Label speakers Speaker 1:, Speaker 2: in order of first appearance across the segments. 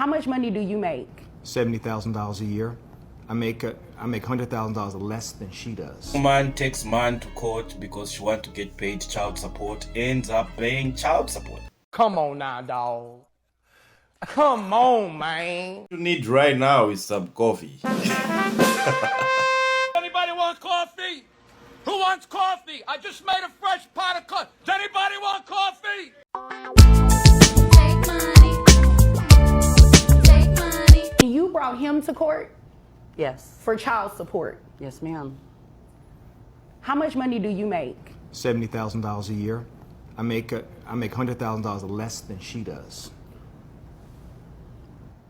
Speaker 1: How much money do you make?
Speaker 2: $70,000 a year. I make $100,000 less than she does.
Speaker 3: Woman takes man to court because she wants to get paid child support, ends up paying child support.
Speaker 4: Come on now, dog. Come on, man.
Speaker 3: What you need right now is some coffee.
Speaker 4: Anybody want coffee? Who wants coffee? I just made a fresh pot of coffee. Does anybody want coffee?
Speaker 5: Take money.
Speaker 1: You brought him to court
Speaker 6: Yes.
Speaker 1: for child support.
Speaker 6: Yes, ma'am.
Speaker 1: How much money do you make?
Speaker 2: $70,000 a year. I make $100,000 less than she does.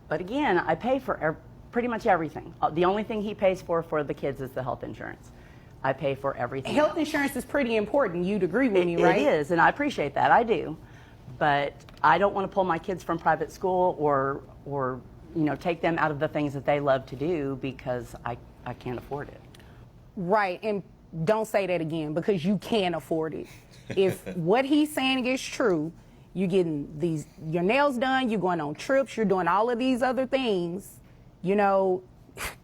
Speaker 6: But again, I pay for pretty much everything. The only thing he pays for the kids is the health insurance. I pay for everything.
Speaker 1: Health insurance is pretty important. You'd agree with me, right?
Speaker 6: It is, and I appreciate that. I do. But I don't want to pull my kids from private school or take them out of the things that they love to do because I can't afford it.
Speaker 1: Right, and don't say that again because you can't afford it. If what he's saying is true, you're getting your nails done, you're going on trips, you're doing all of these other things,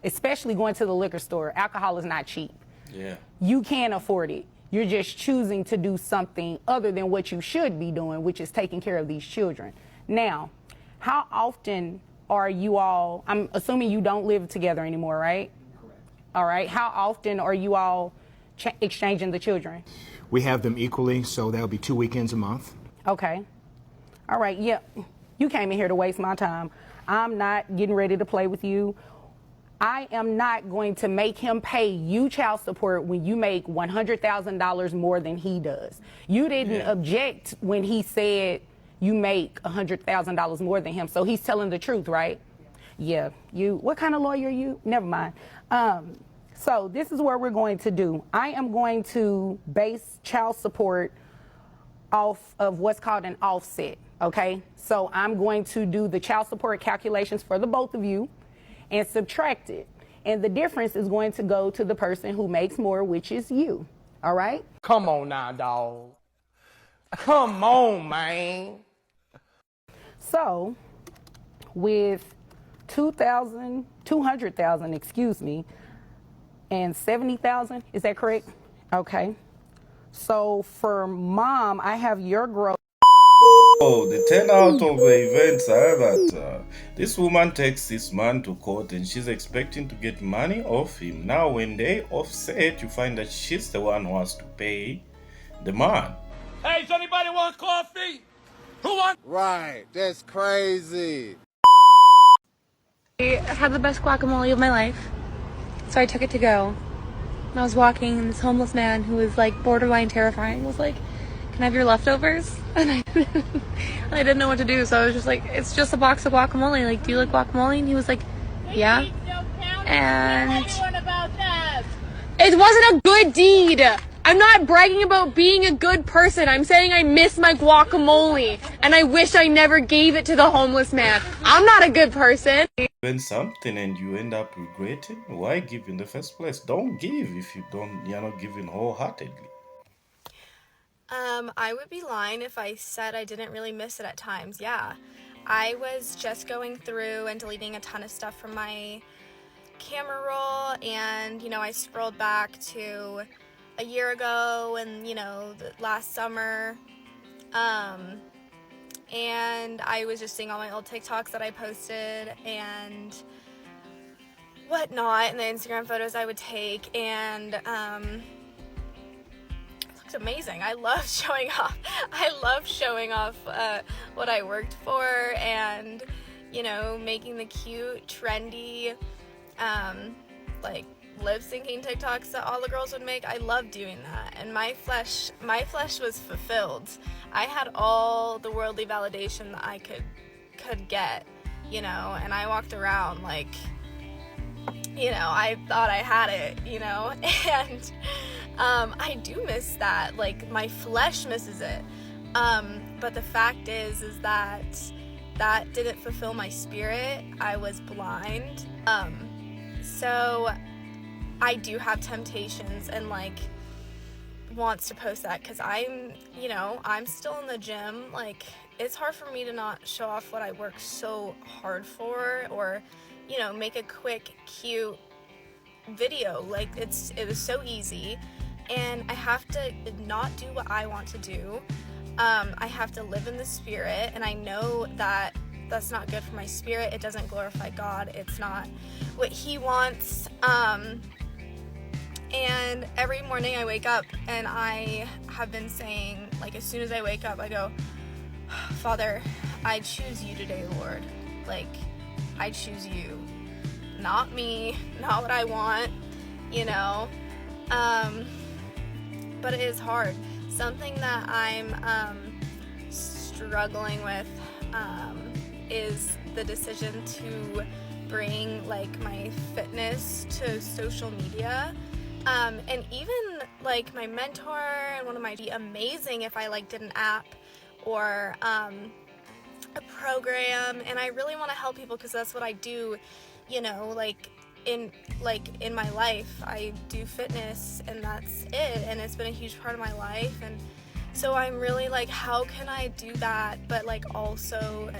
Speaker 1: especially going to the liquor store. Alcohol is not cheap.
Speaker 3: Yeah.
Speaker 1: You can't afford it. You're just choosing to do something other than what you should be doing, which is taking care of these children. Now, how often are you all, I'm assuming you don't live together anymore, right?
Speaker 2: Correct.
Speaker 1: All right. How often are you all exchanging the children?
Speaker 2: We have them equally, so that'll be 2 weekends a month.
Speaker 1: Okay. All right. Yeah. You came in here to waste my time. I'm not getting ready to play with you. I am not going to make him pay you child support when you make $100,000 more than he does. You didn't object when he said you make $100,000 more than him, so he's telling the truth, right? Yeah. What kind of lawyer are you? Never mind. So this is what we're going to do. I am going to base child support off of what's called an offset, okay? So I'm going to do the child support calculations for the both of you and subtract it. And the difference is going to go to the person who makes more, which is you, all right?
Speaker 4: Come on now, dog. Come on, man.
Speaker 1: So with 200,000, excuse me, and 70,000, is that correct? Okay. So for mom, I have your gross.
Speaker 3: Oh, the turnout of the events are that this woman takes this man to court and she's expecting to get money off him. Now, when they offset, you find that she's the one who has to pay the man.
Speaker 4: Hey, does anybody want coffee? Who wants?
Speaker 7: Right, that's crazy.
Speaker 5: I had the best guacamole of my life, so I took it to go. And I was walking, and this homeless man who was like borderline terrifying was like, "Can I have your leftovers?" And I didn't know what to do, so I was just like, "It's just a box of guacamole. Like, do you like guacamole?" And he was like, "Yeah." And it wasn't a good deed. I'm not bragging about being a good person. I'm saying I miss my guacamole, and I wish I never gave it to the homeless man. I'm not a good person.
Speaker 3: When something and you end up regretting, why give in the first place? Don't give if you're not giving wholeheartedly.
Speaker 8: I would be lying if I said I didn't really miss it at times. Yeah, I was just going through and deleting a ton of stuff from my camera roll, and I scrolled back to a year ago and the last summer, and I was just seeing all my old TikToks that I posted and whatnot, and the Instagram photos I would take, and it looked amazing. I love showing off. What I worked for, and making the cute, trendy, lip syncing TikToks that all the girls would make. I love doing that, and my flesh was fulfilled. I had all the worldly validation that I could get, and I walked around like, I thought I had it, and I do miss that. Like, my flesh misses it, but the fact is that didn't fulfill my spirit. I was blind, so I do have temptations and wants to post that because I'm still in the gym it's hard for me to not show off what I work so hard for, or, you know, make a quick, cute video. Like, it was so easy, and I have to not do what I want to do. I have to live in the Spirit, and I know that that's not good for my spirit. It doesn't glorify God. It's not what He wants. And every morning I wake up, and I have been saying, like, as soon as I wake up, I go, Father, I choose you today, Lord. Like, I choose you. Not me, not what I want, you know. But it is hard. Something that I'm struggling with is the decision to bring, like, my fitness to social media. And even, like, my mentor and one of my, be amazing if I, like, did an app or a program, and I really want to help people because that's what I do, you know, like in my life. I do fitness, and that's it, and it's been a huge part of my life. And so I'm really like, how can I do that, but, like, also,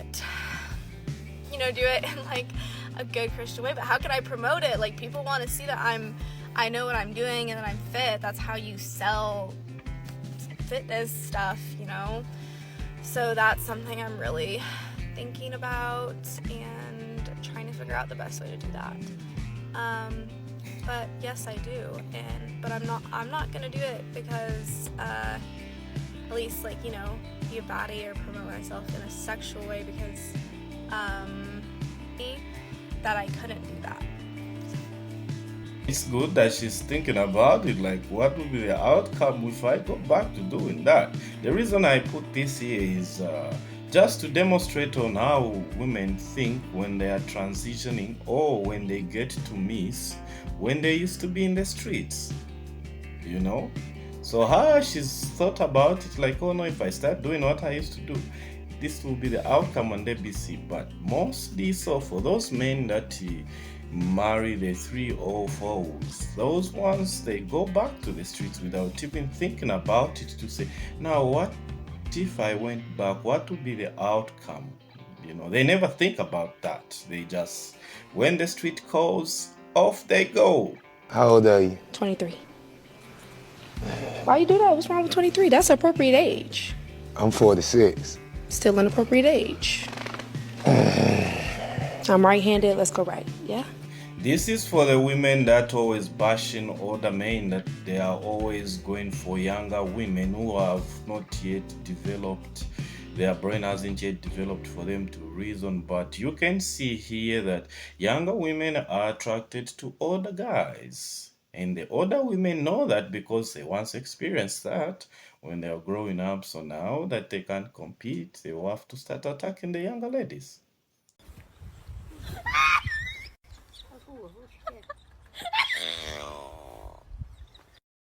Speaker 8: you know, do it in, like, a good Christian way? But how can I promote it? Like, people want to see that I know what I'm doing and that I'm fit. That's how you sell fitness stuff, you know? So that's something I'm really thinking about and trying to figure out the best way to do that. But yes, I do. But I'm not gonna do it because, at least, like, you know, be a baddie or promote myself in a sexual way, because, that I couldn't do that.
Speaker 3: It's good that she's thinking about it, like, what will be the outcome if I go back to doing that? The reason I put this here is just to demonstrate on how women think when they are transitioning, or when they get to miss when they used to be in the streets, you know? So how she's thought about it, like, oh no, if I start doing what I used to do, this will be the outcome on ABC. But mostly so for those men that marry the 3 or 4s, those ones, they go back to the streets without even thinking about it, to say, now what if I went back, what would be the outcome? You know, they never think about that. They just, when the street calls, off they go.
Speaker 9: How old are you?
Speaker 10: 23. Why you do that? What's wrong with 23? That's appropriate age.
Speaker 9: I'm 46.
Speaker 10: Still an appropriate age. I'm right-handed. Let's go right. Yeah?
Speaker 3: This is for the women that always bashing older men, that they are always going for younger women who have not yet developed, their brain hasn't yet developed for them to reason. But you can see here that younger women are attracted to older guys. And the older women know that because they once experienced that when they are growing up. So now that they can't compete, they will have to start attacking the younger ladies.